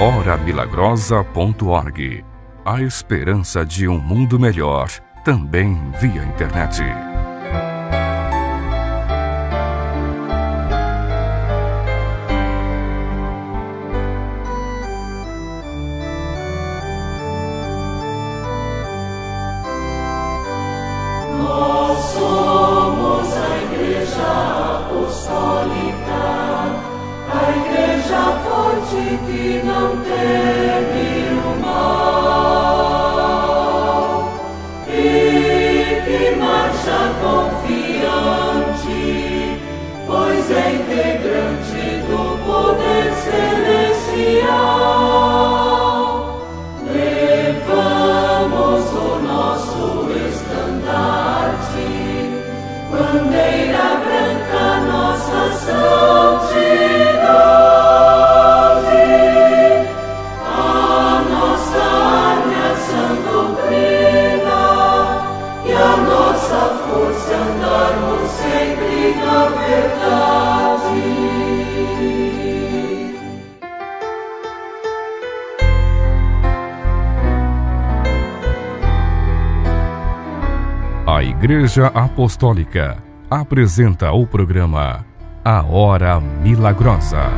horamilagrosa.org. A esperança de um mundo melhor, também via internet. Nós somos a Igreja Apostólica, a Igreja forte que não teme o mal e que marcha confiante, pois é integrante do poder celestial. Levamos o nosso estandarte, bandeira branca, nossa santidade. Andarmos sempre na verdade. A Igreja Apostólica apresenta o programa A Hora Milagrosa.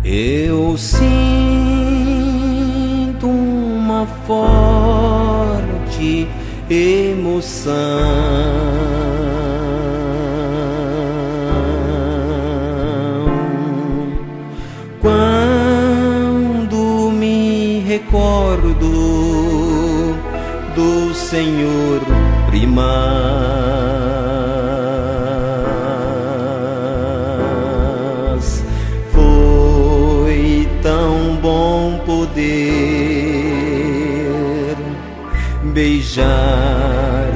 Eu sinto uma forte emoção quando me recordo do Senhor primaz. Foi tão bom poder beijar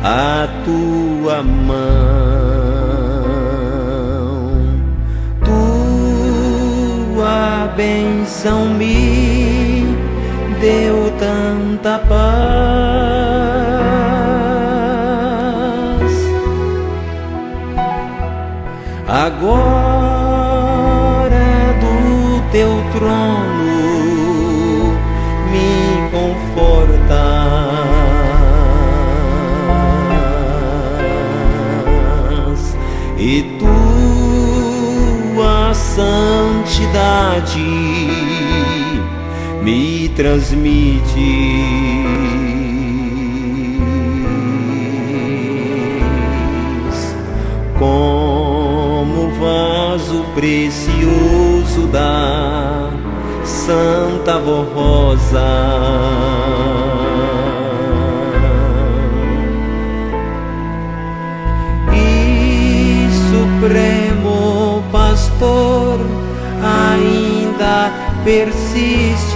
a tua mão, tua bênção me deu tanta paz. Agora do teu trono me confortas e tua santidade me transmites como vaso precioso da Santa Rosa. E Supremo Pastor ainda persistes,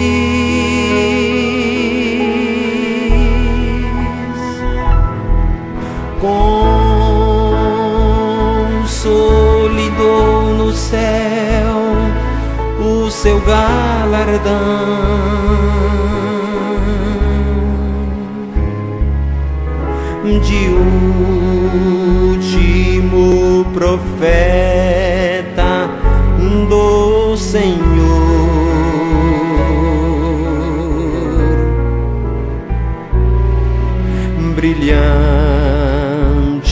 consolidou no céu o seu galardão de último profeta do Senhor.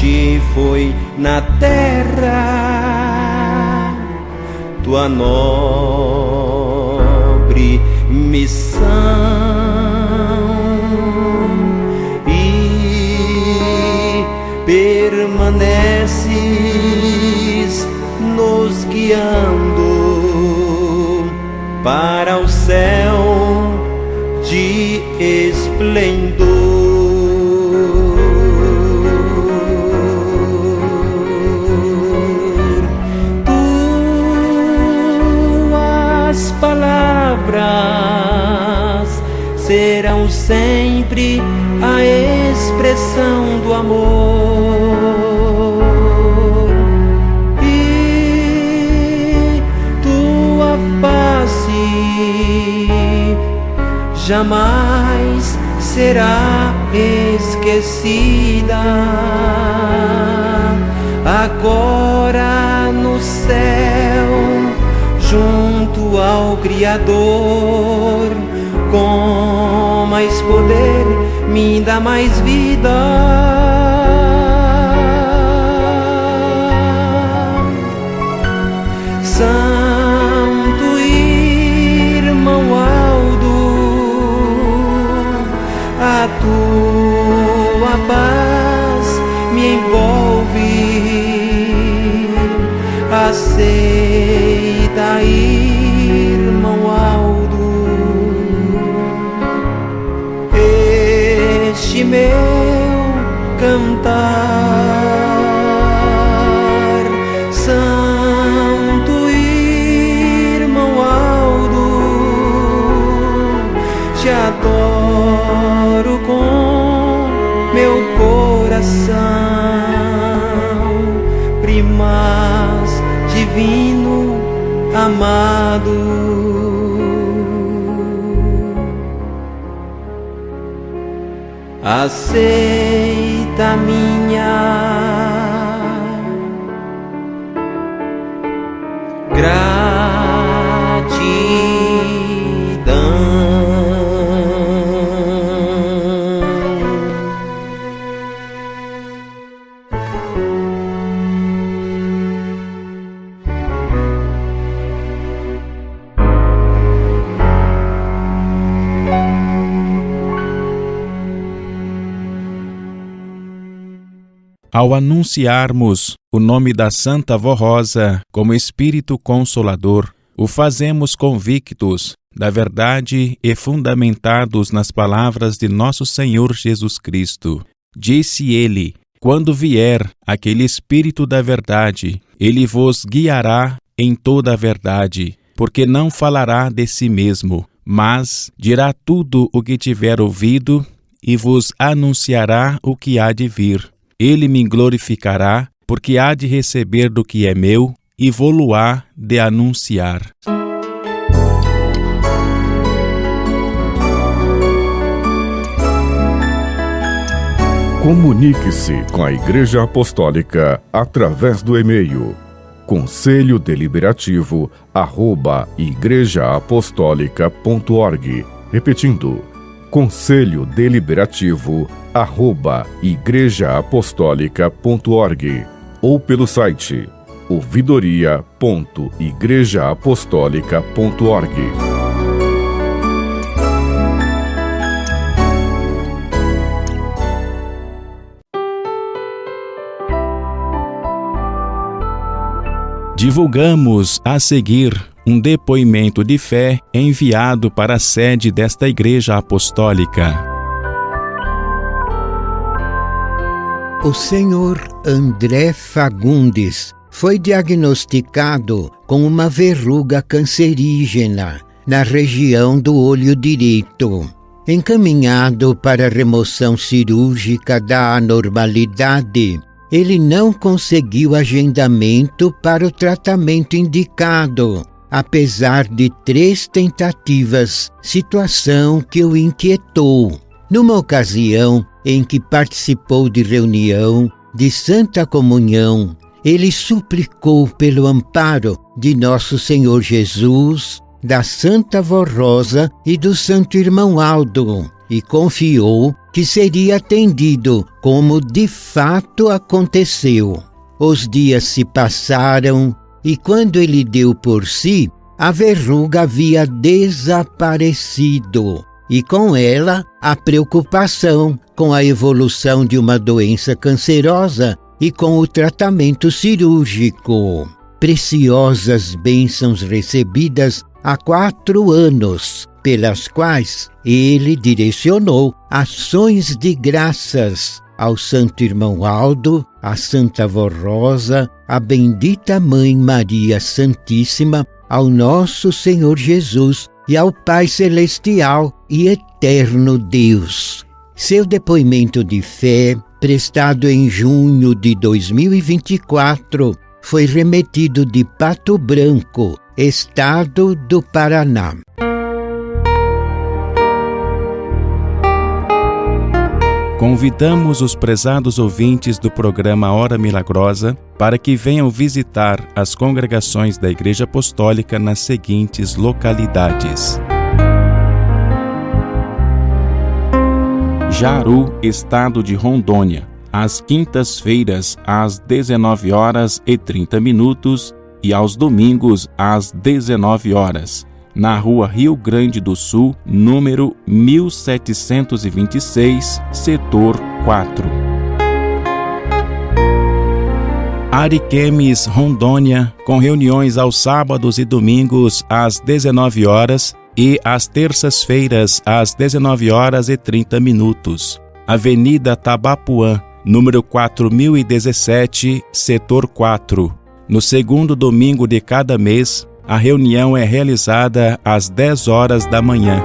te foi na terra tua nobre missão, e permaneces nos guiando para o céu de esplendor. Tuas palavras serão sempre a expressão do amor, e tua face jamais será esquecida. Agora no céu, junto ao Criador, com mais poder me dá mais vida. Santo irmão a tua paz me envolve. Aceita, irmão Aldo, este meu cantar. Santo irmão Aldo, te adoro com meu coração, primaz divino amado. Aceita minha gratidão. Ao anunciarmos o nome da Santa Vó Rosa como Espírito Consolador, o fazemos convictos da verdade e fundamentados nas palavras de nosso Senhor Jesus Cristo. Disse ele: quando vier aquele Espírito da verdade, ele vos guiará em toda a verdade, porque não falará de si mesmo, mas dirá tudo o que tiver ouvido e vos anunciará o que há de vir. Ele me glorificará, porque há de receber do que é meu e vô-lo-á de anunciar. Comunique-se com a Igreja Apostólica através do e-mail conselhodeliberativo@igrejaapostólica.org. Repetindo, conselhodeliberativo@igrejaapostólica.org, ou pelo site ouvidoria.igrejaapostólica.org. Divulgamos a seguir um depoimento de fé enviado para a sede desta Igreja Apostólica. O senhor André Fagundes foi diagnosticado com uma verruga cancerígena na região do olho direito. Encaminhado para remoção cirúrgica da anormalidade, ele não conseguiu agendamento para o tratamento indicado, apesar de 3 tentativas, situação que o inquietou. Numa ocasião em que participou de reunião de Santa Comunhão, ele suplicou pelo amparo de Nosso Senhor Jesus, da Santa Vó Rosa e do Santo Irmão Aldo, e confiou que seria atendido como de fato aconteceu. Os dias se passaram e quando ele deu por si, a verruga havia desaparecido e com ela a preocupação com a evolução de uma doença cancerosa e com o tratamento cirúrgico. Preciosas bênçãos recebidas há 4 anos, pelas quais ele direcionou ações de graças ao Santo Irmão Aldo, à Santa Vó Rosa, à bendita Mãe Maria Santíssima, ao nosso Senhor Jesus e ao Pai Celestial e Eterno Deus. Seu depoimento de fé, prestado em junho de 2024, foi remetido de Pato Branco, Estado do Paraná. Convidamos os prezados ouvintes do programa Hora Milagrosa para que venham visitar as congregações da Igreja Apostólica nas seguintes localidades: Jaru, Estado de Rondônia, às quintas-feiras às 19h30 e aos domingos às 19h, na Rua Rio Grande do Sul, número 1726, setor 4. Ariquemes, Rondônia, com reuniões aos sábados e domingos às 19h e às terças-feiras às 19h30. Avenida Tabapuã, número 4017, setor 4. No segundo domingo de cada mês, a reunião é realizada às 10h da manhã.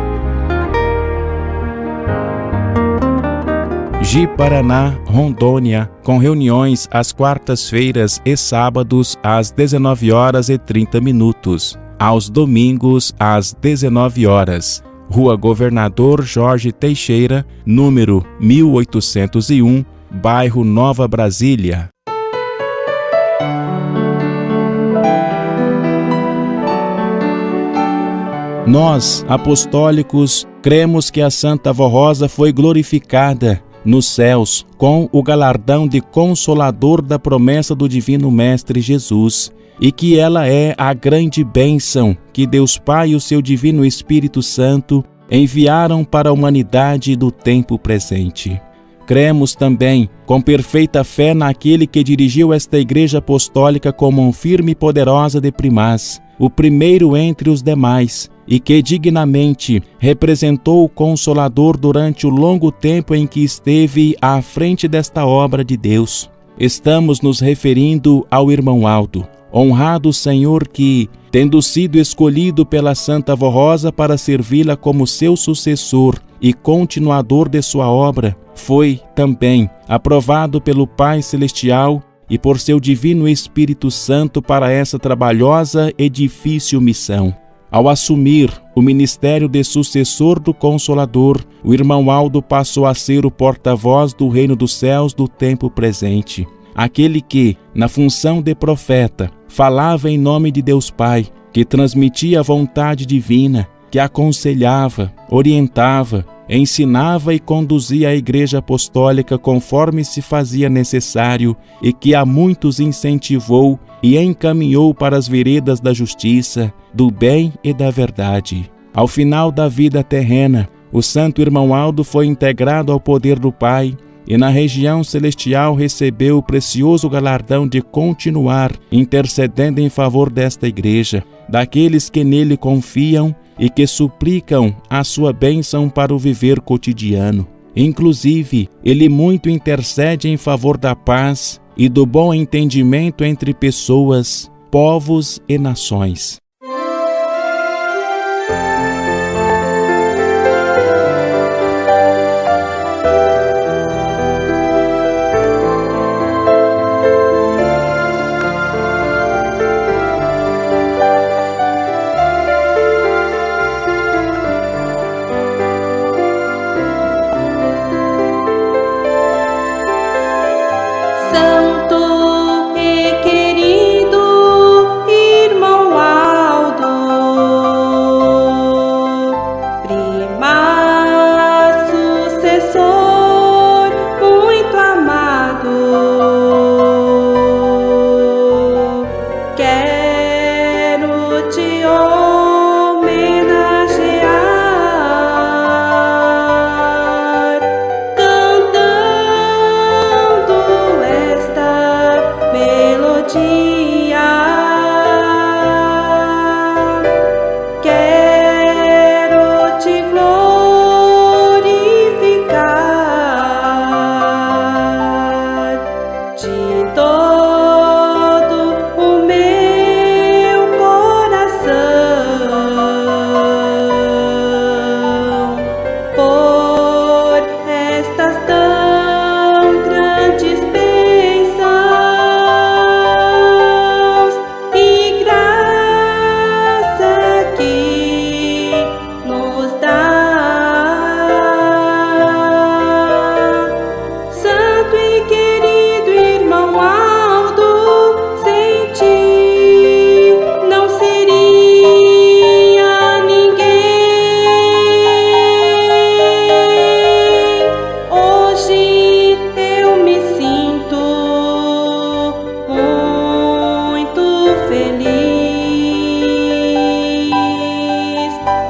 Ji-Paraná, Rondônia, com reuniões às quartas-feiras e sábados às 19h30, aos domingos às 19h. Rua Governador Jorge Teixeira, número 1801, bairro Nova Brasília. Nós, apostólicos, cremos que a Santa Vó Rosa foi glorificada nos céus com o galardão de Consolador da promessa do Divino Mestre Jesus, e que ela é a grande bênção que Deus Pai e o seu Divino Espírito Santo enviaram para a humanidade do tempo presente. Cremos também, com perfeita fé, naquele que dirigiu esta Igreja Apostólica com mão firme e poderosa de primaz, o primeiro entre os demais, e que dignamente representou o Consolador durante o longo tempo em que esteve à frente desta obra de Deus. Estamos nos referindo ao irmão Aldo, honrado Senhor que, tendo sido escolhido pela Santa Vó Rosa para servi-la como seu sucessor e continuador de sua obra, foi também aprovado pelo Pai Celestial e por seu Divino Espírito Santo para essa trabalhosa e difícil missão. Ao assumir o ministério de sucessor do Consolador, o irmão Aldo passou a ser o porta-voz do Reino dos Céus do tempo presente. Aquele que, na função de profeta, falava em nome de Deus Pai, que transmitia a vontade divina, que aconselhava, orientava, ensinava e conduzia a Igreja Apostólica conforme se fazia necessário e que a muitos incentivou e encaminhou para as veredas da justiça, do bem e da verdade. Ao final da vida terrena, o santo irmão Aldo foi integrado ao poder do Pai e na região celestial recebeu o precioso galardão de continuar intercedendo em favor desta Igreja, daqueles que nele confiam e que suplicam a sua bênção para o viver cotidiano. Inclusive, ele muito intercede em favor da paz e do bom entendimento entre pessoas, povos e nações. Santo e querido irmão Aldo, de todo o meu coração, por estas tão grandes bênçãos e graça que nos dá. Santo e querido irmão Aldo, sem ti não seria ninguém. Hoje eu me sinto muito feliz,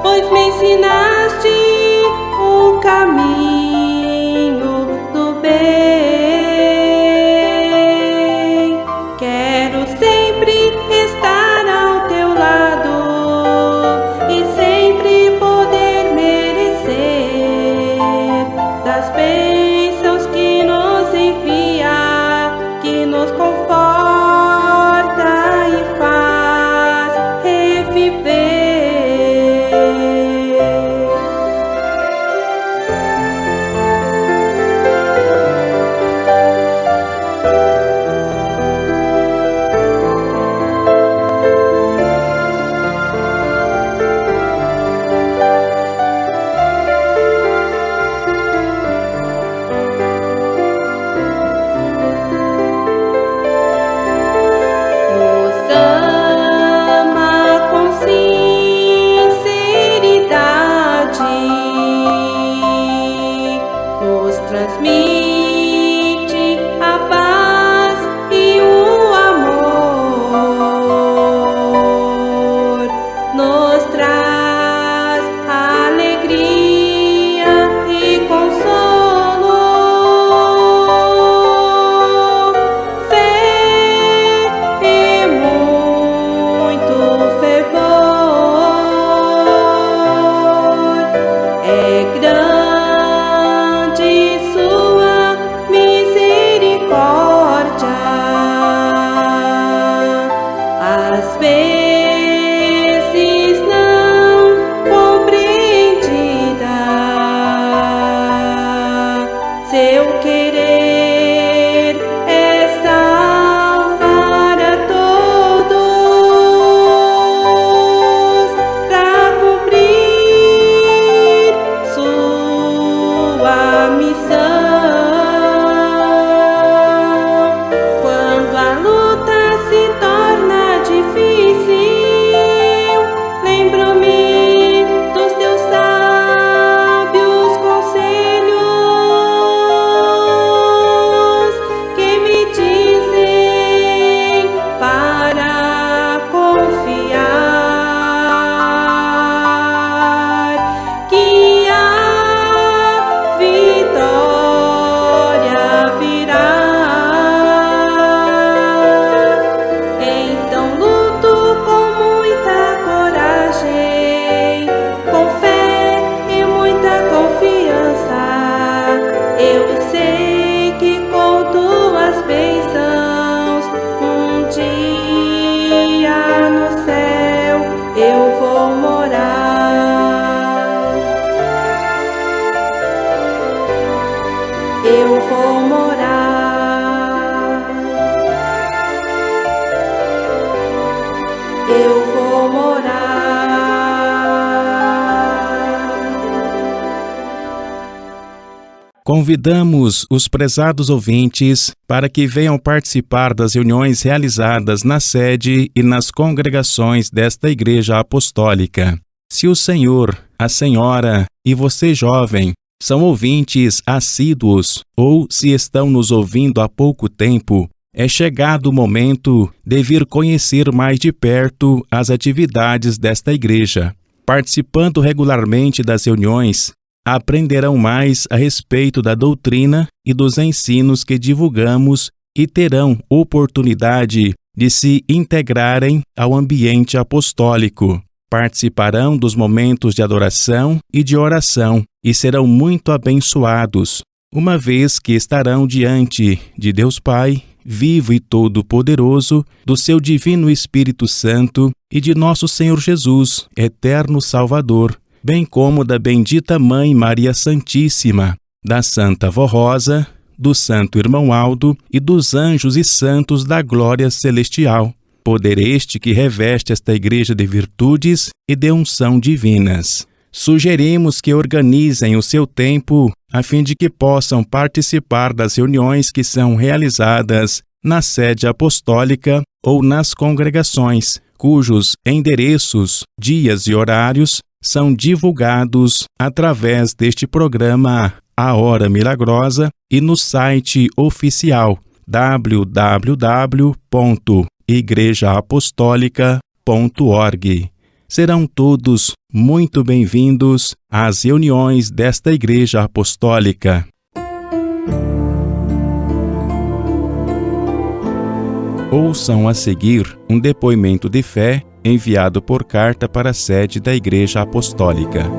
pois me ensinaste o caminho do bem. Quero sempre estar ao teu lado e sempre poder merecer das bênçãos que nos envia, que nos conforta e faz reviver. Nos ama com sinceridade, nos transmite a paz e o amor, nos traz alegria e consolo, fé e muito fervor. É grande sua misericórdia, às vezes não compreendida. Seu querer é salvar a todos, para cumprir sua missão. Quando a luta se torna difícil, lembro-me dos teus sábios conselhos, que me dizem para confiar que a vitória virá. Então luto com muita coragem, com fé e muita confiança. Eu sei que com tuas bênçãos um dia no céu eu vou morar. Eu vou morar. Eu vou morar. Convidamos os prezados ouvintes para que venham participar das reuniões realizadas na sede e nas congregações desta Igreja Apostólica. Se o senhor, a senhora e você jovem são ouvintes assíduos ou se estão nos ouvindo há pouco tempo, é chegado o momento de vir conhecer mais de perto as atividades desta igreja. Participando regularmente das reuniões, aprenderão mais a respeito da doutrina e dos ensinos que divulgamos e terão oportunidade de se integrarem ao ambiente apostólico. Participarão dos momentos de adoração e de oração e serão muito abençoados, uma vez que estarão diante de Deus Pai, vivo e todo-poderoso, do seu divino Espírito Santo e de nosso Senhor Jesus, eterno Salvador, bem como da bendita Mãe Maria Santíssima, da Santa Vó Rosa, do Santo Irmão Aldo e dos anjos e santos da glória celestial. Poder este que reveste esta igreja de virtudes e de unção divinas. Sugerimos que organizem o seu tempo a fim de que possam participar das reuniões que são realizadas na sede apostólica ou nas congregações, cujos endereços, dias e horários são divulgados através deste programa A Hora Milagrosa e no site oficial www.igrejaapostólica.org. Serão todos muito bem-vindos às reuniões desta Igreja Apostólica. Ouçam a seguir um depoimento de fé enviado por carta para a sede da Igreja Apostólica.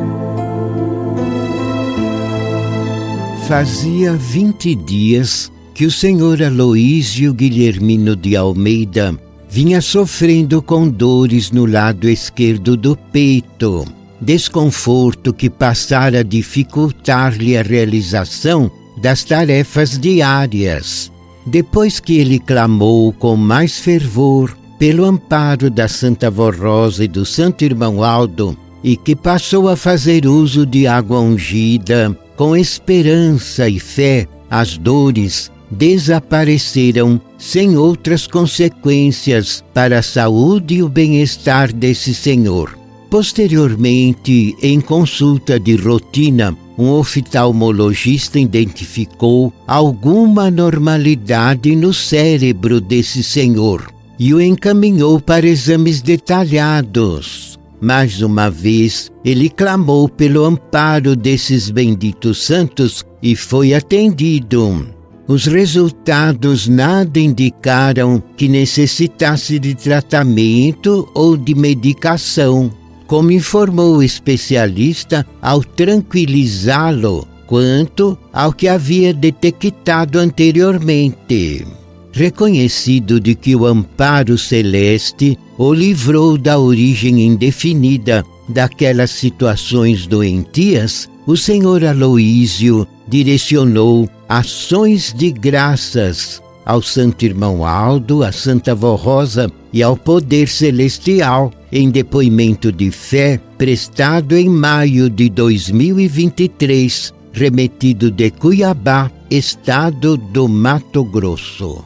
Fazia 20 dias que o senhor Aloísio Guilhermino de Almeida vinha sofrendo com dores no lado esquerdo do peito, desconforto que passara a dificultar-lhe a realização das tarefas diárias. Depois que ele clamou com mais fervor pelo amparo da Santa Vó Rosa e do Santo Irmão Aldo, e que passou a fazer uso de água ungida, com esperança e fé, as dores desapareceram sem outras consequências para a saúde e o bem-estar desse senhor. Posteriormente, em consulta de rotina, um oftalmologista identificou alguma anormalidade no cérebro desse senhor e o encaminhou para exames detalhados. Mais uma vez, ele clamou pelo amparo desses benditos santos e foi atendido. Os resultados nada indicaram que necessitasse de tratamento ou de medicação, como informou o especialista ao tranquilizá-lo quanto ao que havia detectado anteriormente. Reconhecido de que o amparo celeste o livrou da origem indefinida daquelas situações doentias, o senhor Aloísio direcionou ações de graças ao Santo Irmão Aldo, à Santa Vó Rosa e ao Poder Celestial, em depoimento de fé prestado em maio de 2023, remetido de Cuiabá, estado do Mato Grosso.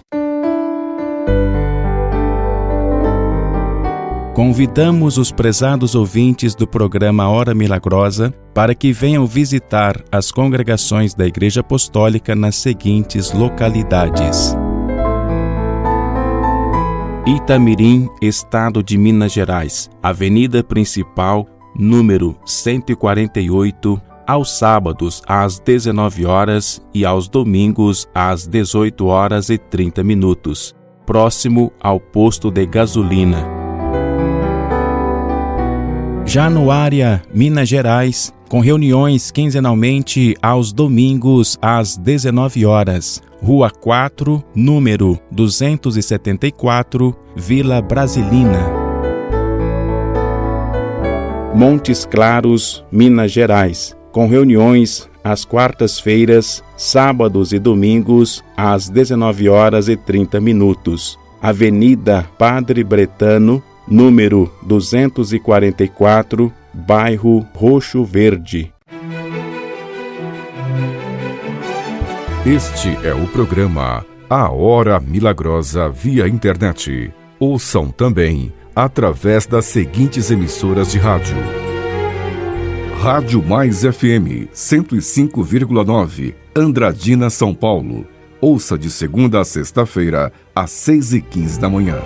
Convidamos os prezados ouvintes do programa Hora Milagrosa para que venham visitar as congregações da Igreja Apostólica nas seguintes localidades: Itamirim, Estado de Minas Gerais, Avenida Principal, número 148, aos sábados às 19 horas e aos domingos às 18h30, próximo ao posto de gasolina. Januária, Minas Gerais, com reuniões quinzenalmente aos domingos às 19 horas, Rua 4, número 274, Vila Brasilina. Montes Claros, Minas Gerais, com reuniões às quartas-feiras, sábados e domingos às 19h30, Avenida Padre Bretano, número 244, bairro Roxo Verde. Este é o programa A Hora Milagrosa via internet. Ouçam também através das seguintes emissoras de rádio: Rádio Mais FM 105,9, Andradina, São Paulo. Ouça de segunda a sexta-feira, às 6h15 da manhã.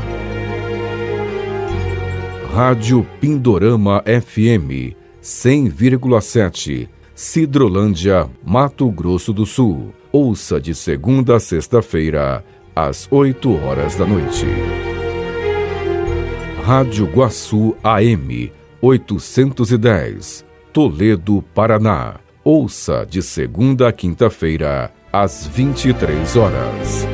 Rádio Pindorama FM 100,7, Sidrolândia, Mato Grosso do Sul. Ouça de segunda a sexta-feira, às 8h da noite. Rádio Guaçu AM 810, Toledo, Paraná. Ouça de segunda a quinta-feira, às 23h.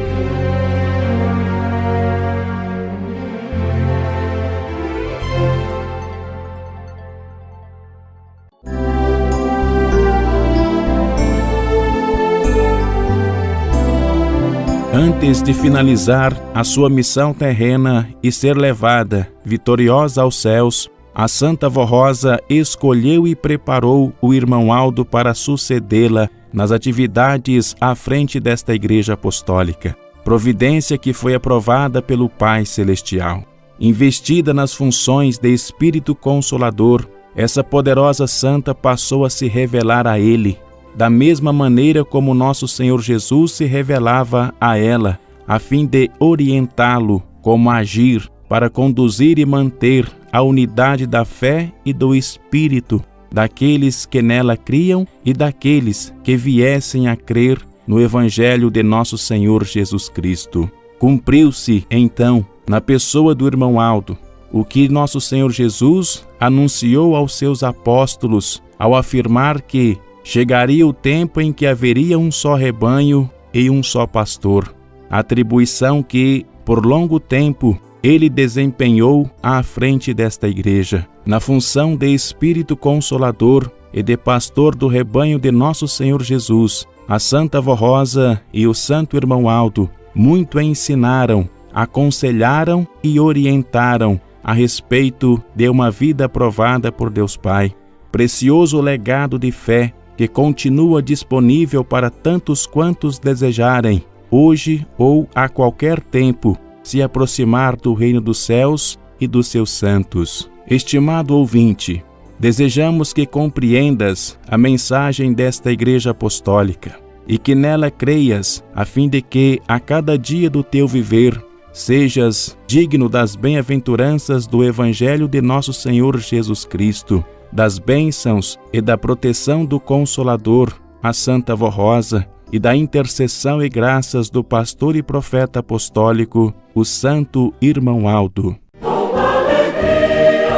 Antes de finalizar a sua missão terrena e ser levada vitoriosa aos céus, a Santa Vó Rosa escolheu e preparou o irmão Aldo para sucedê-la nas atividades à frente desta Igreja Apostólica, providência que foi aprovada pelo Pai Celestial. Investida nas funções de Espírito Consolador, essa poderosa santa passou a se revelar a ele, da mesma maneira como nosso Senhor Jesus se revelava a ela, a fim de orientá-lo como agir para conduzir e manter a unidade da fé e do Espírito daqueles que nela criam e daqueles que viessem a crer no Evangelho de nosso Senhor Jesus Cristo. Cumpriu-se, então, na pessoa do irmão Aldo, o que nosso Senhor Jesus anunciou aos seus apóstolos ao afirmar que chegaria o tempo em que haveria um só rebanho e um só pastor, atribuição que, por longo tempo, ele desempenhou à frente desta igreja, na função de Espírito Consolador e de pastor do rebanho de nosso Senhor Jesus. A Santa Vó Rosa e o Santo Irmão Aldo muito ensinaram, aconselharam e orientaram a respeito de uma vida aprovada por Deus Pai. Precioso legado de fé que continua disponível para tantos quantos desejarem, hoje ou a qualquer tempo, se aproximar do reino dos céus e dos seus santos. Estimado ouvinte, desejamos que compreendas a mensagem desta Igreja Apostólica e que nela creias, a fim de que, a cada dia do teu viver, sejas digno das bem-aventuranças do Evangelho de nosso Senhor Jesus Cristo, das bênçãos e da proteção do Consolador, a Santa Vó Rosa, e da intercessão e graças do pastor e profeta apostólico, o Santo Irmão Aldo. Com alegria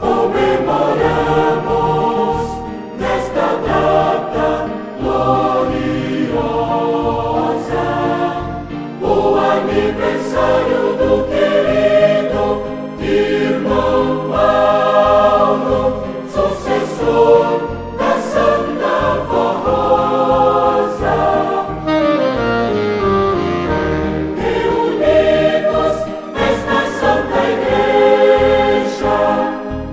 comemoramos nesta data gloriosa o aniversário do querido irmão Aldo, sucessor da Santa Vó Rosa. Reunidos nesta Santa Igreja,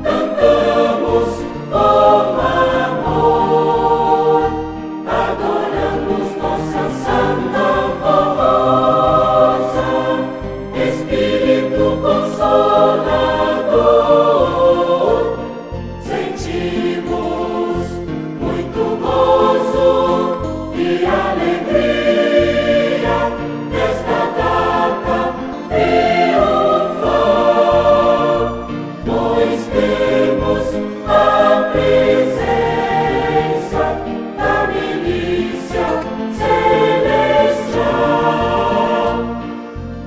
cantamos com amor, adoramos nossa Santa Vó Rosa, Espírito Consolador. Sentimos muito gozo e alegria nesta data triunfal, pois temos a presença da milícia celestial.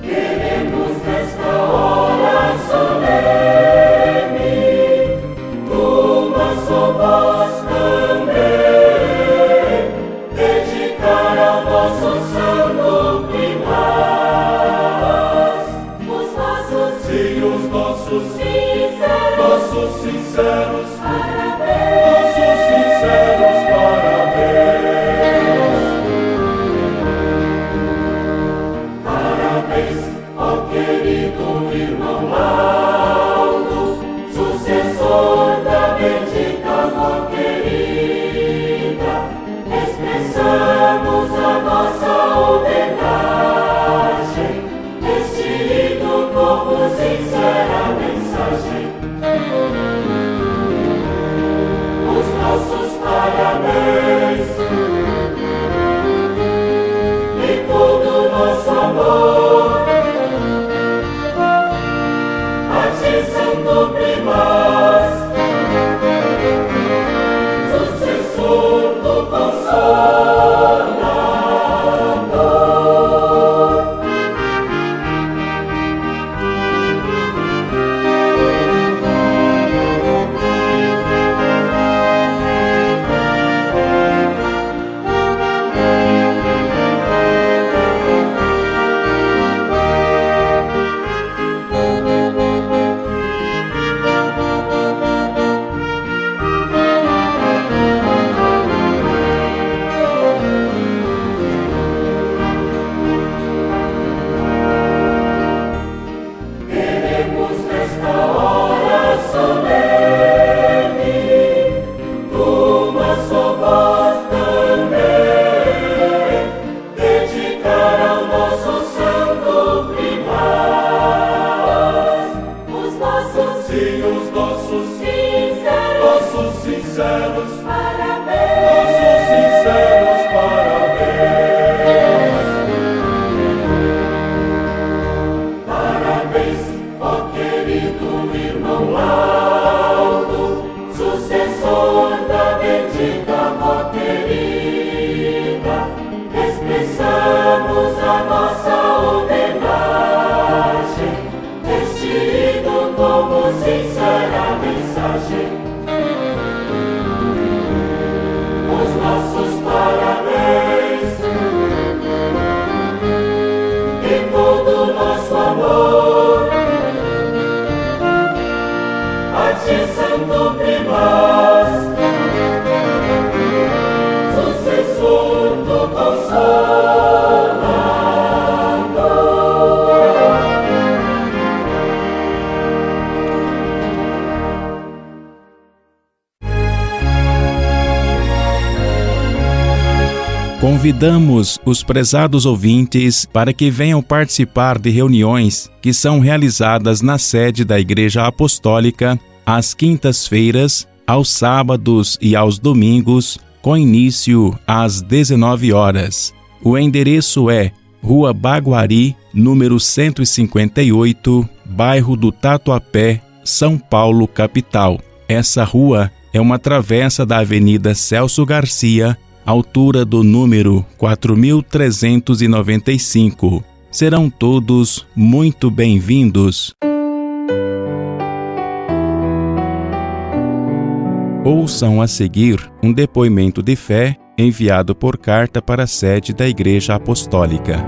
Queremos nesta hora solene uma só voz também, dedicar ao nosso santo primaz os nossos sinceros parabéns. Parabéns ao querido irmão Aldo, sucessor da bendita Vó querida. Expressamos a nossa homenagem, este hino como sincera mensagem. Os nossos parabéns e todo o nosso amor Convidamos os prezados ouvintes para que venham participar de reuniões que são realizadas na sede da Igreja Apostólica às quintas-feiras, aos sábados e aos domingos, com início às 19 horas. O endereço é Rua Baguari, número 158, bairro do Tatuapé, São Paulo, capital. Essa rua é uma travessa da Avenida Celso Garcia, altura do número 4395. Serão todos muito bem-vindos. Ouçam a seguir um depoimento de fé enviado por carta para a sede da Igreja Apostólica.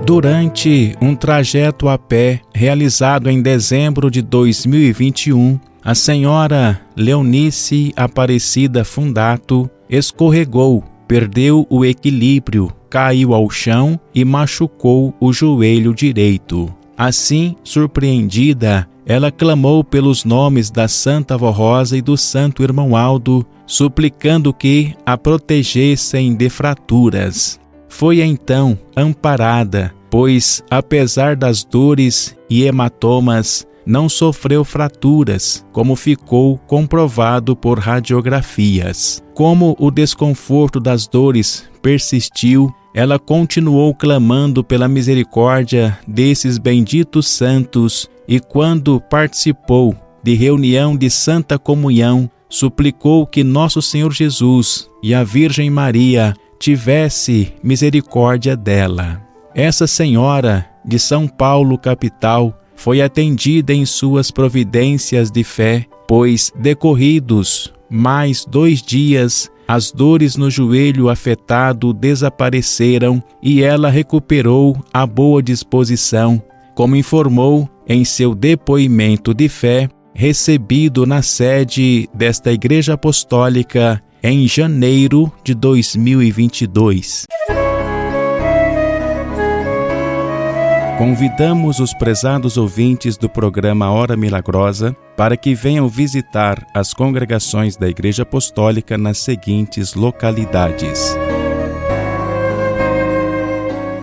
Durante um trajeto a pé realizado em dezembro de 2021, a senhora Leonice Aparecida Fundato escorregou, perdeu o equilíbrio, caiu ao chão e machucou o joelho direito. Assim, surpreendida, ela clamou pelos nomes da Santa Avó Rosa e do Santo Irmão Aldo, suplicando que a protegessem de fraturas. Foi então amparada, pois, apesar das dores e hematomas, não sofreu fraturas, como ficou comprovado por radiografias. Como o desconforto das dores persistiu, ela continuou clamando pela misericórdia desses benditos santos e, quando participou de reunião de Santa Comunhão, suplicou que Nosso Senhor Jesus e a Virgem Maria tivesse misericórdia dela. Essa senhora de São Paulo, capital, foi atendida em suas providências de fé, pois, decorridos mais 2 dias, as dores no joelho afetado desapareceram e ela recuperou a boa disposição, como informou em seu depoimento de fé, recebido na sede desta Igreja Apostólica em janeiro de 2022. Convidamos os prezados ouvintes do programa Hora Milagrosa para que venham visitar as congregações da Igreja Apostólica nas seguintes localidades: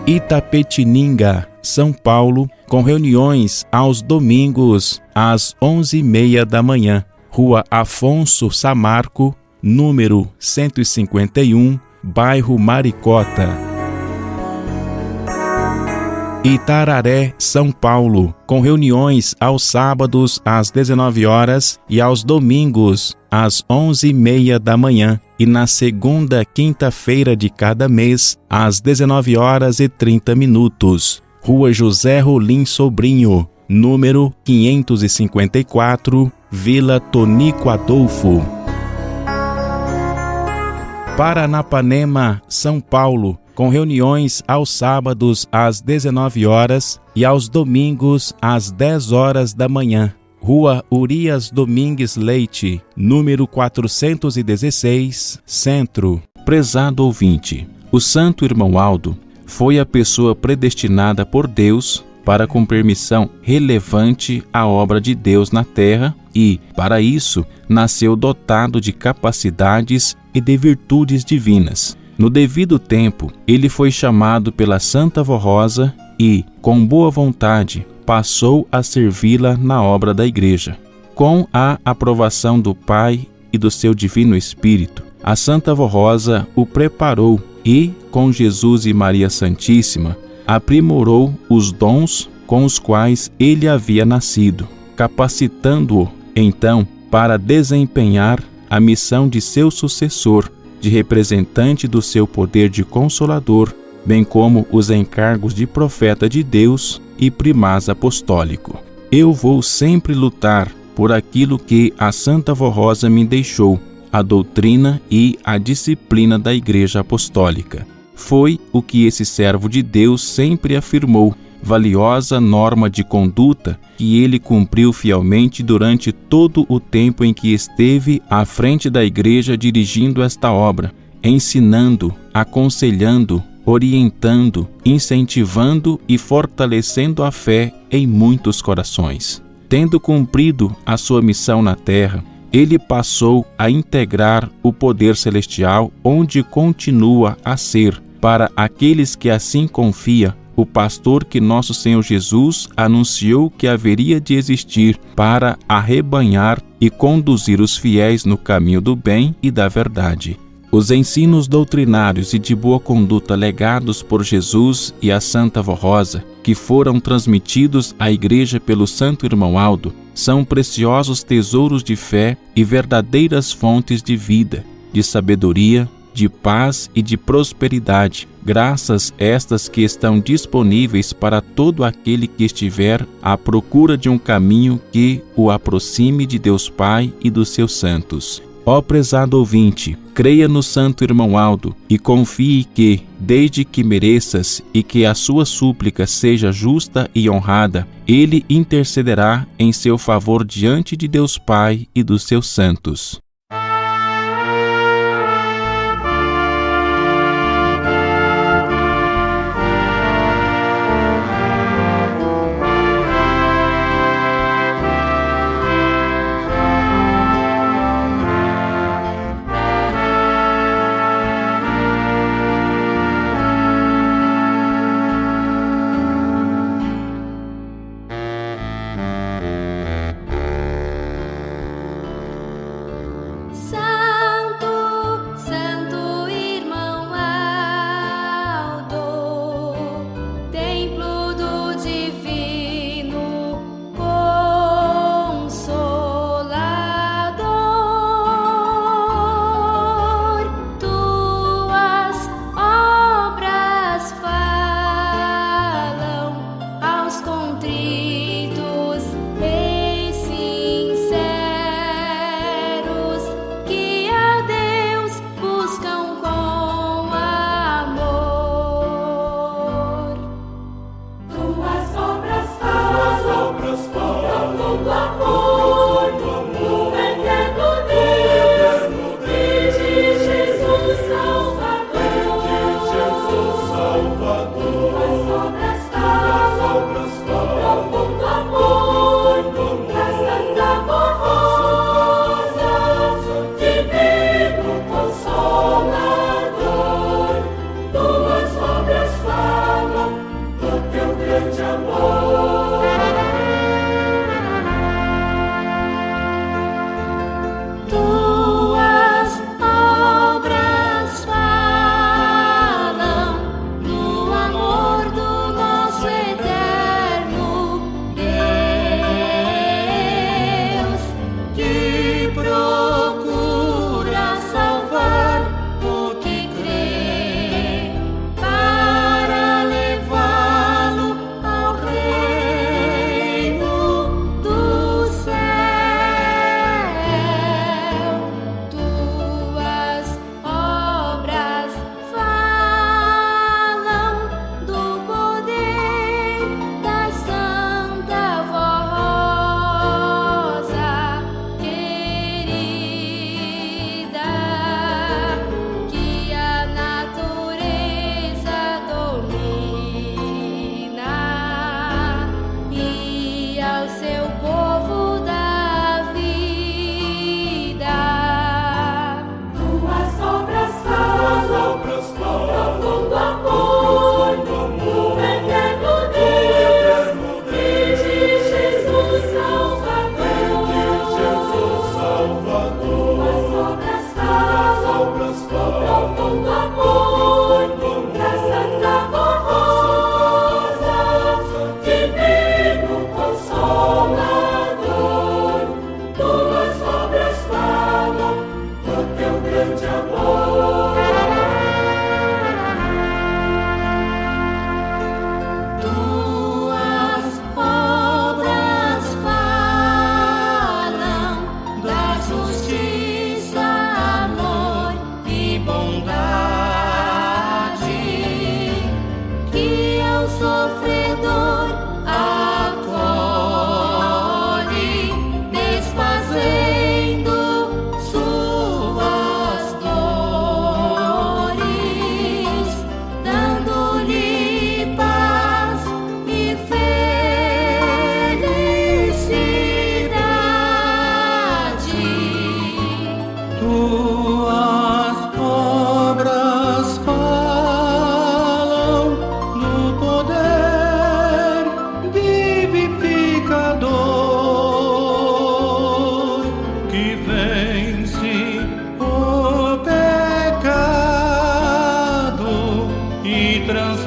Itapetininga, São Paulo, com reuniões aos domingos às 11h30 da manhã. Rua Afonso Samarco, número 151, bairro Maricota. Itararé, São Paulo, com reuniões aos sábados às 19 horas e aos domingos às 11h30 da manhã e na segunda quinta-feira de cada mês às 19h30. Rua José Rolim Sobrinho, número 554, Vila Tonico Adolfo. Paranapanema, São Paulo, com reuniões aos sábados às 19 horas e aos domingos às 10 horas da manhã. Rua Urias Domingues Leite, número 416, Centro. Prezado ouvinte, o Santo Irmão Aldo foi a pessoa predestinada por Deus para cumprir missão relevante à obra de Deus na Terra e, para isso, nasceu dotado de capacidades e de virtudes divinas. No devido tempo, ele foi chamado pela Santa Avó Rosa e, com boa vontade, passou a servi-la na obra da Igreja. Com a aprovação do Pai e do seu Divino Espírito, a Santa Avó Rosa o preparou e, com Jesus e Maria Santíssima, aprimorou os dons com os quais ele havia nascido, capacitando-o, então, para desempenhar a missão de seu sucessor, de representante do seu poder de consolador, bem como os encargos de profeta de Deus e primaz apostólico. Eu vou sempre lutar por aquilo que a Santa Avó Rosa me deixou, a doutrina e a disciplina da Igreja Apostólica. Foi o que esse servo de Deus sempre afirmou, valiosa norma de conduta que ele cumpriu fielmente durante todo o tempo em que esteve à frente da Igreja dirigindo esta obra, ensinando, aconselhando, orientando, incentivando e fortalecendo a fé em muitos corações. Tendo cumprido a sua missão na terra, ele passou a integrar o poder celestial, onde continua a ser, para aqueles que assim confiam, o pastor que nosso Senhor Jesus anunciou que haveria de existir para arrebanhar e conduzir os fiéis no caminho do bem e da verdade. Os ensinos doutrinários e de boa conduta legados por Jesus e a Santa Vó Rosa, que foram transmitidos à Igreja pelo Santo Irmão Aldo, são preciosos tesouros de fé e verdadeiras fontes de vida, de sabedoria, de paz e de prosperidade, graças estas que estão disponíveis para todo aquele que estiver à procura de um caminho que o aproxime de Deus Pai e dos seus santos. Ó prezado ouvinte, creia no Santo Irmão Aldo e confie que, desde que mereças e que a sua súplica seja justa e honrada, ele intercederá em seu favor diante de Deus Pai e dos seus santos.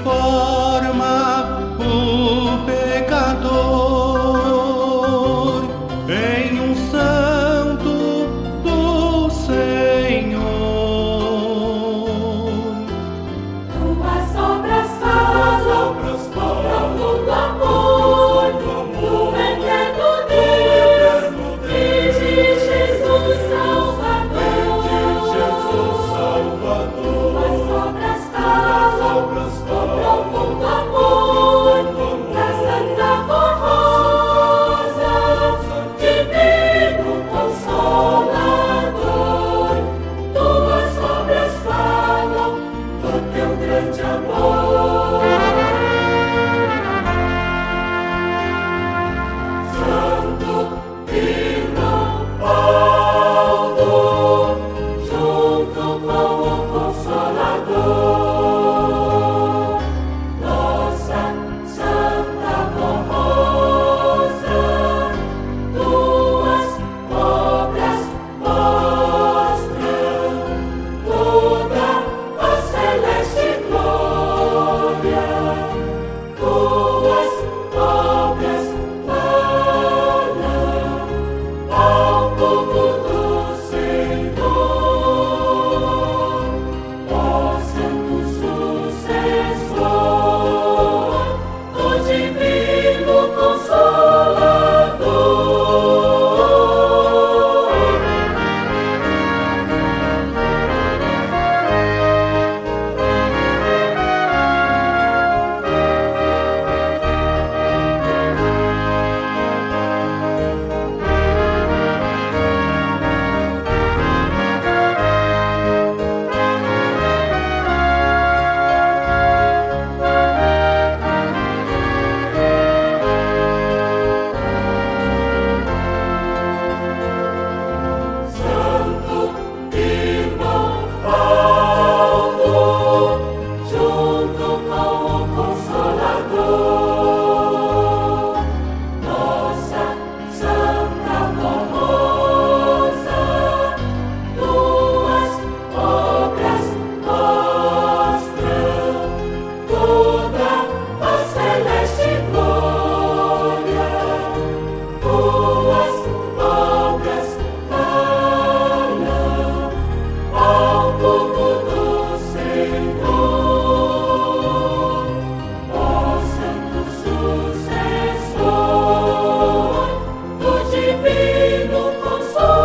transforma o pecador em um santo do Senhor. Tuas obras falam profundo amor do eterno Deus e de Jesus Salvador. Tuas obras falam profundo amor da Santa Rosa, Divino Consolador. Tuas obras falam do teu grande amor. Santo Irmão Paulo, junto com o Consolador, nossa Santa Rosa, tuas obras mostram toda a celeste glória. Tuas obras falam ao povo do Senhor, ó Santo Sucessor do Divino Consolador. Santo Irmão Paulo, junto com o Consolador, nossa Santa Rosa, tuas obras mostram toda a celeste glória. Tuas obras falam ao povo do Senhor, ó Santo Sucessor do Divino Consolador.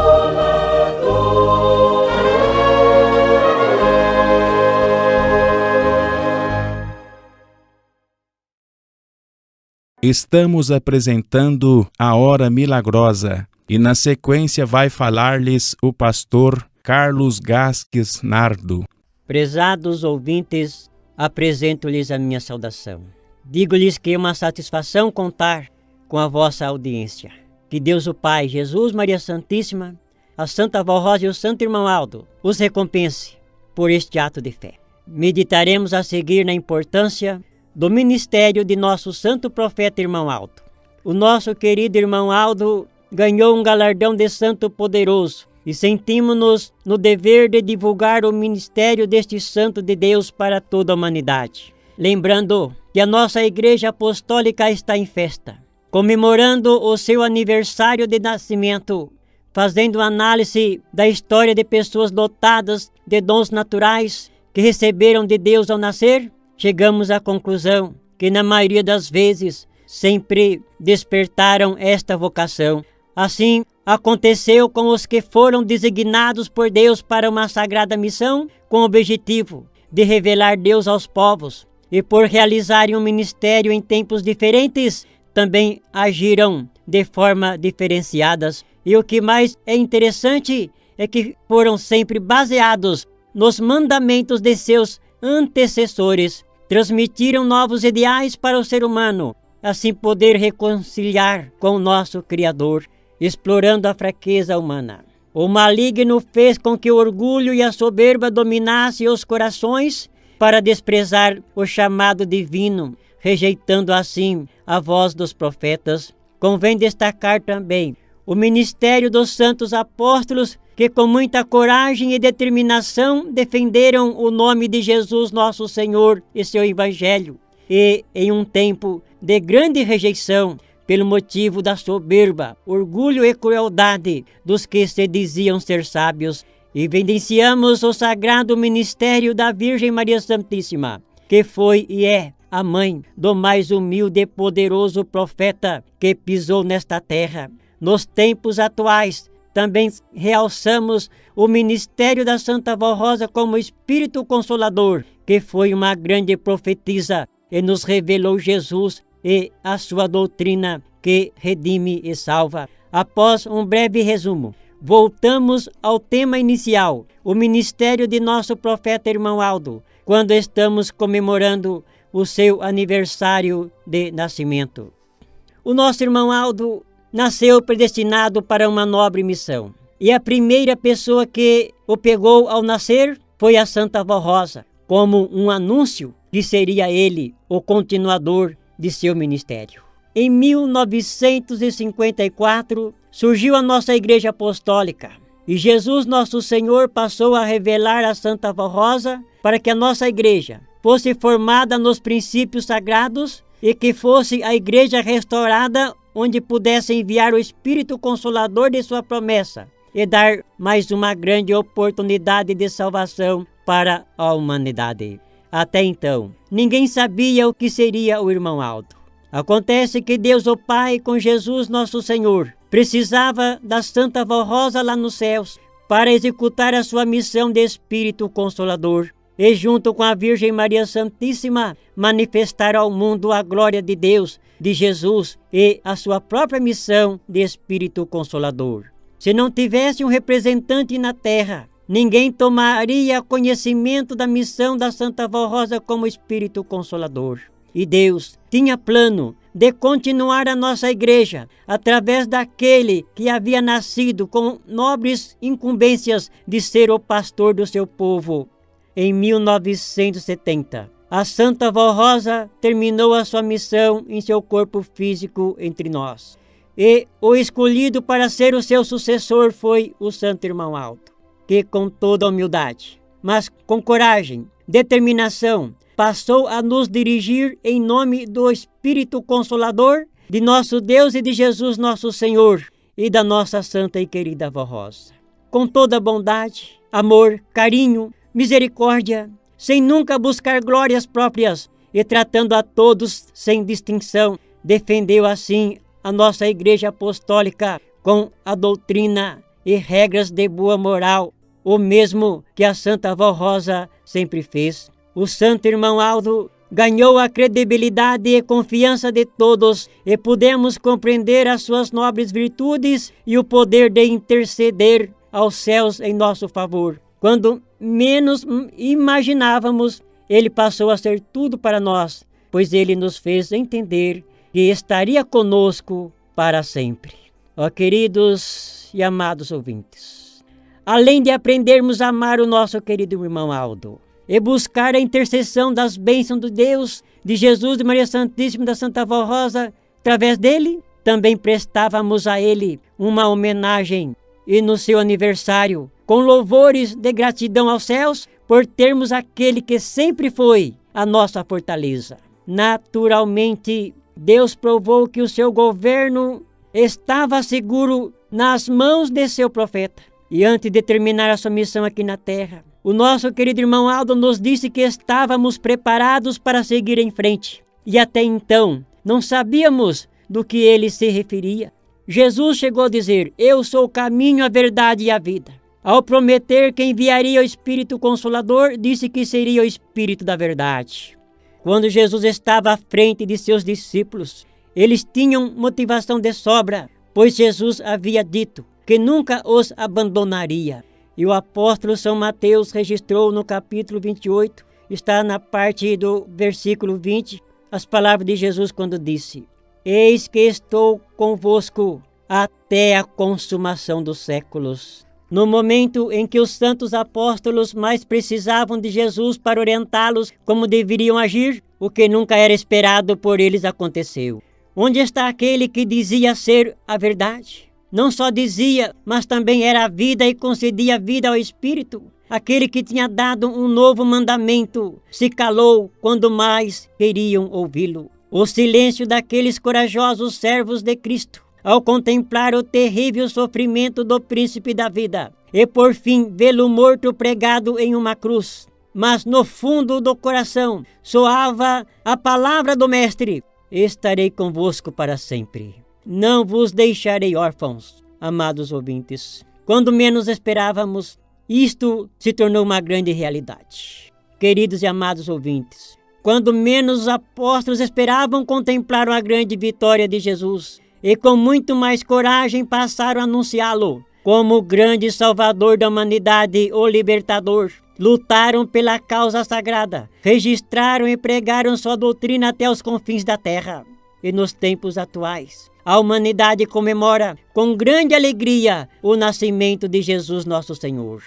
Estamos apresentando a Hora Milagrosa e na sequência vai falar-lhes o pastor Carlos Gasques Nardo. Prezados ouvintes, apresento-lhes a minha saudação. Digo-lhes que é uma satisfação contar com a vossa audiência. Que Deus o Pai, Jesus, Maria Santíssima, a Santa Avó Rosa e o Santo Irmão Aldo os recompense por este ato de fé. Meditaremos a seguir na importância do ministério de nosso santo profeta Irmão Aldo. O nosso querido Irmão Aldo ganhou um galardão de santo poderoso e sentimos-nos no dever de divulgar o ministério deste santo de Deus para toda a humanidade. Lembrando que a nossa Igreja Apostólica está em festa, comemorando o seu aniversário de nascimento, fazendo análise da história de pessoas dotadas de dons naturais que receberam de Deus ao nascer. Chegamos à conclusão que, na maioria das vezes, sempre despertaram esta vocação. Assim, aconteceu com os que foram designados por Deus para uma sagrada missão, com o objetivo de revelar Deus aos povos, e por realizarem um ministério em tempos diferentes, também agiram de forma diferenciadas. E o que mais é interessante é que foram sempre baseados nos mandamentos de seus antecessores, transmitiram novos ideais para o ser humano, assim poder reconciliar com o nosso Criador, explorando a fraqueza humana. O maligno fez com que o orgulho e a soberba dominassem os corações para desprezar o chamado divino, rejeitando assim a voz dos profetas. Convém destacar também o ministério dos santos apóstolos que com muita coragem e determinação defenderam o nome de Jesus nosso Senhor e seu Evangelho. E em um tempo de grande rejeição, pelo motivo da soberba, orgulho e crueldade dos que se diziam ser sábios, evidenciamos o sagrado ministério da Virgem Maria Santíssima, que foi e é a mãe do mais humilde e poderoso profeta que pisou nesta terra. Nos tempos atuais, também realçamos o ministério da Santa Vó Rosa como Espírito Consolador, que foi uma grande profetisa e nos revelou Jesus e a sua doutrina que redime e salva. Após um breve resumo, voltamos ao tema inicial, o ministério de nosso profeta irmão Aldo, quando estamos comemorando o seu aniversário de nascimento. O nosso irmão Aldo nasceu predestinado para uma nobre missão. E a primeira pessoa que o pegou ao nascer foi a Santa Vó Rosa, como um anúncio que seria ele o continuador de seu ministério. Em 1954, surgiu a nossa Igreja Apostólica e Jesus Nosso Senhor passou a revelar a Santa Vó Rosa para que a nossa igreja fosse formada nos princípios sagrados e que fosse a igreja restaurada onde pudesse enviar o Espírito Consolador de sua promessa e dar mais uma grande oportunidade de salvação para a humanidade. Até então, ninguém sabia o que seria o irmão Aldo. Acontece que Deus o Pai, com Jesus Nosso Senhor, precisava da Santa Vó Rosa lá nos céus para executar a sua missão de Espírito Consolador e, junto com a Virgem Maria Santíssima, manifestar ao mundo a glória de Deus, de Jesus e a sua própria missão de Espírito Consolador. Se não tivesse um representante na terra, ninguém tomaria conhecimento da missão da Santa Vó Rosa como Espírito Consolador. E Deus tinha plano de continuar a nossa igreja através daquele que havia nascido com nobres incumbências de ser o pastor do seu povo. Em 1970, a Santa Vó Rosa terminou a sua missão em seu corpo físico entre nós. E o escolhido para ser o seu sucessor foi o Santo Irmão Aldo, que com toda humildade, mas com coragem, determinação, passou a nos dirigir em nome do Espírito Consolador, de nosso Deus e de Jesus nosso Senhor e da nossa santa e querida Vó Rosa. Com toda bondade, amor, carinho, misericórdia, sem nunca buscar glórias próprias e tratando a todos sem distinção, defendeu assim a nossa Igreja Apostólica com a doutrina e regras de boa moral, o mesmo que a Santa Vó Rosa sempre fez. O Santo Irmão Aldo ganhou a credibilidade e confiança de todos e pudemos compreender as suas nobres virtudes e o poder de interceder aos céus em nosso favor. Quando menos imaginávamos, ele passou a ser tudo para nós, pois ele nos fez entender que estaria conosco para sempre. Ó queridos e amados ouvintes, além de aprendermos a amar o nosso querido irmão Aldo e buscar a intercessão das bênçãos de Deus, de Jesus, de Maria Santíssima e da Santa Vó Rosa, através dele, também prestávamos a ele uma homenagem e no seu aniversário, com louvores de gratidão aos céus, por termos aquele que sempre foi a nossa fortaleza. Naturalmente, Deus provou que o seu governo estava seguro nas mãos de seu profeta. E antes de terminar a sua missão aqui na terra, o nosso querido irmão Aldo nos disse que estávamos preparados para seguir em frente. E até então, não sabíamos do que ele se referia. Jesus chegou a dizer: eu sou o caminho, a verdade e a vida. Ao prometer que enviaria o Espírito Consolador, disse que seria o Espírito da verdade. Quando Jesus estava à frente de seus discípulos, eles tinham motivação de sobra, pois Jesus havia dito que nunca os abandonaria. E o apóstolo São Mateus registrou no capítulo 28, está na parte do versículo 20, as palavras de Jesus quando disse: eis que estou convosco até a consumação dos séculos. No momento em que os santos apóstolos mais precisavam de Jesus para orientá-los como deveriam agir, o que nunca era esperado por eles aconteceu. Onde está aquele que dizia ser a verdade? não só dizia, mas também era a vida e concedia vida ao Espírito. Aquele que tinha dado um novo mandamento se calou quando mais queriam ouvi-lo. O silêncio daqueles corajosos servos de Cristo, ao contemplar o terrível sofrimento do príncipe da vida, e por fim vê-lo morto pregado em uma cruz. Mas no fundo do coração soava a palavra do Mestre: estarei convosco para sempre. Não vos deixarei órfãos. Amados ouvintes, quando menos esperávamos, isto se tornou uma grande realidade. Queridos e amados ouvintes, quando menos os apóstolos esperavam, contemplaram a grande vitória de Jesus e com muito mais coragem passaram a anunciá-lo como o grande salvador da humanidade, o libertador. Lutaram pela causa sagrada, registraram e pregaram sua doutrina até os confins da terra. E nos tempos atuais, a humanidade comemora com grande alegria o nascimento de Jesus nosso Senhor.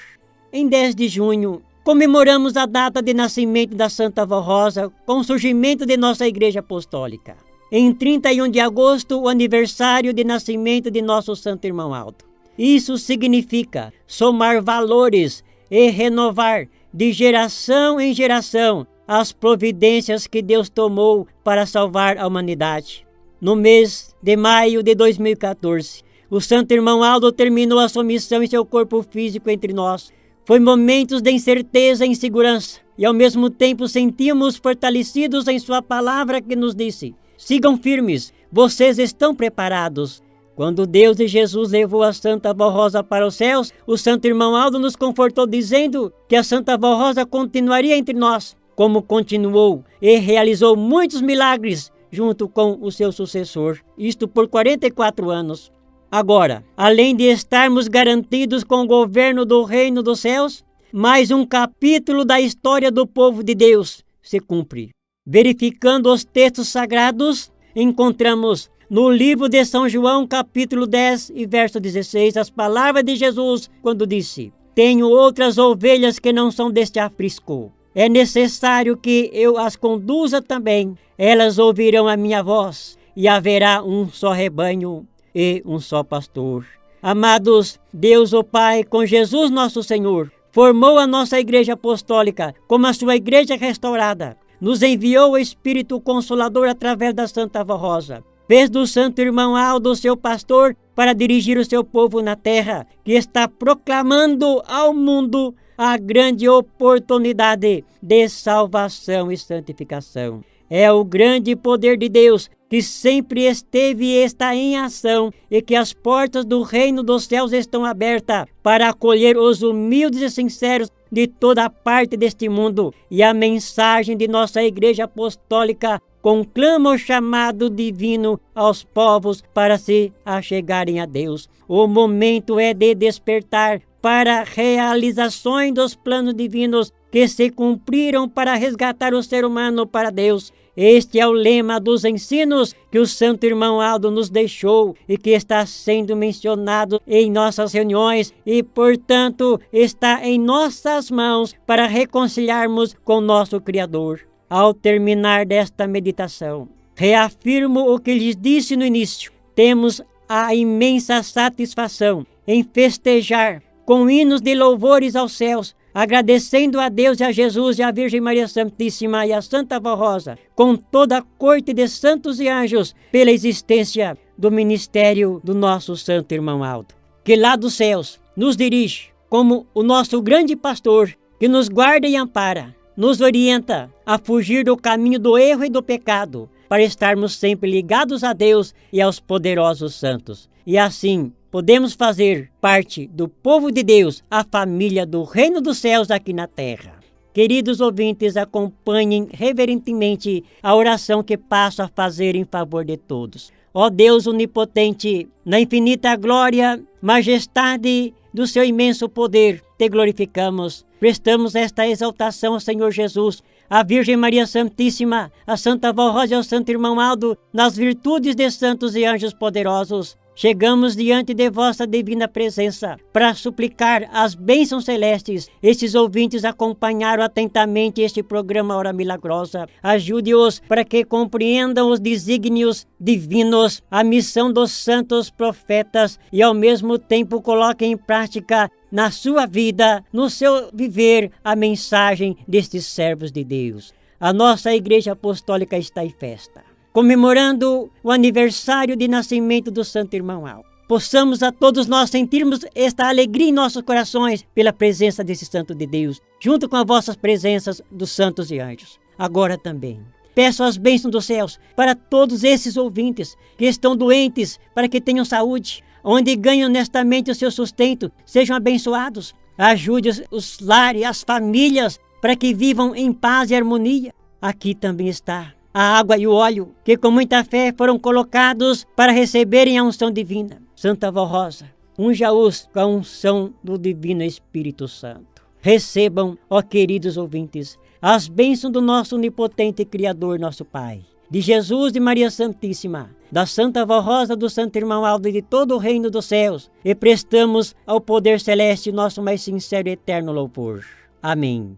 Em 10 de junho, comemoramos a data de nascimento da Santa Avó Rosa com o surgimento de nossa Igreja Apostólica. Em 31 de agosto, o aniversário de nascimento de nosso Santo Irmão Aldo. Isso significa somar valores e renovar de geração em geração as providências que Deus tomou para salvar a humanidade. No mês de maio de 2014, o Santo Irmão Aldo terminou a sua missão em seu corpo físico entre nós. Foi momentos de incerteza e insegurança, e ao mesmo tempo sentimos fortalecidos em sua palavra que nos disse: sigam firmes, vocês estão preparados. Quando Deus e Jesus levou a Santa Avó Rosa para os céus, o Santo Irmão Aldo nos confortou dizendo que a Santa Avó Rosa continuaria entre nós, como continuou e realizou muitos milagres junto com o seu sucessor, isto por 44 anos. Agora, além de estarmos garantidos com o governo do Reino dos Céus, mais um capítulo da história do povo de Deus se cumpre. Verificando os textos sagrados, encontramos no livro de São João, capítulo 10 e verso 16, as palavras de Jesus quando disse: tenho outras ovelhas que não são deste aprisco. É necessário que eu as conduza também. Elas ouvirão a minha voz e haverá um só rebanho e um só pastor. Amados, Deus o Pai, com Jesus nosso Senhor, formou a nossa Igreja Apostólica como a sua Igreja restaurada. Nos enviou o Espírito Consolador através da Santa Avó Rosa. Fez do Santo Irmão Aldo seu pastor para dirigir o seu povo na terra, que está proclamando ao mundo a grande oportunidade de salvação e santificação. É o grande poder de Deus que sempre esteve e está em ação, e que as portas do reino dos céus estão abertas para acolher os humildes e sinceros de toda parte deste mundo. E a mensagem de nossa Igreja Apostólica conclama o chamado divino aos povos para se achegarem a Deus. O momento é de despertar para realizações dos planos divinos que se cumpriram para resgatar o ser humano para Deus. Este é o lema dos ensinos que o Santo Irmão Aldo nos deixou e que está sendo mencionado em nossas reuniões e, portanto, está em nossas mãos para reconciliarmos com nosso Criador. Ao terminar desta meditação, reafirmo o que lhes disse no início. Temos a imensa satisfação em festejar com hinos de louvores aos céus, agradecendo a Deus e a Jesus e a Virgem Maria Santíssima e a Santa Avó Rosa, com toda a corte de santos e anjos, pela existência do ministério do nosso Santo Irmão Aldo, que lá dos céus nos dirige como o nosso grande pastor, que nos guarda e ampara, nos orienta a fugir do caminho do erro e do pecado, para estarmos sempre ligados a Deus e aos poderosos santos. E assim podemos fazer parte do povo de Deus, a família do Reino dos Céus aqui na terra. Queridos ouvintes, acompanhem reverentemente a oração que passo a fazer em favor de todos. Ó Deus onipotente, na infinita glória, majestade do seu imenso poder, te glorificamos. Prestamos esta exaltação ao Senhor Jesus, à Virgem Maria Santíssima, à Santa Avó Rosa e ao Santo Irmão Aldo, nas virtudes de santos e anjos poderosos. chegamos diante de vossa divina presença para suplicar as bênçãos celestes. Estes ouvintes acompanharam atentamente este programa Hora Milagrosa. Ajude-os para que compreendam os desígnios divinos, a missão dos santos profetas e ao mesmo tempo coloquem em prática na sua vida, no seu viver, a mensagem destes servos de Deus. A nossa Igreja Apostólica está em festa, comemorando o aniversário de nascimento do Santo Irmão Aldo. Possamos a todos nós sentirmos esta alegria em nossos corações pela presença desse Santo de Deus, junto com as vossas presenças dos santos e anjos. Agora também peço as bênçãos dos céus para todos esses ouvintes que estão doentes, para que tenham saúde, onde ganham honestamente o seu sustento, sejam abençoados. Ajude os lares, as famílias, para que vivam em paz e harmonia. Aqui também está a água e o óleo, que com muita fé foram colocados para receberem a unção divina. Santa Vó Rosa, unja-os com a unção do Divino Espírito Santo. Recebam, ó queridos ouvintes, as bênçãos do nosso onipotente Criador, nosso Pai, de Jesus e Maria Santíssima, da Santa Vó Rosa, do Santo Irmão Aldo e de todo o reino dos céus, e prestamos ao poder celeste nosso mais sincero e eterno louvor. Amém.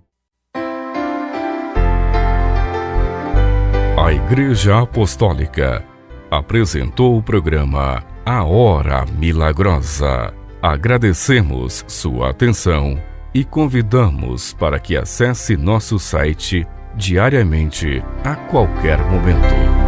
A Igreja Apostólica apresentou o programa A Hora Milagrosa. Agradecemos sua atenção e convidamos para que acesse nosso site diariamente, a qualquer momento.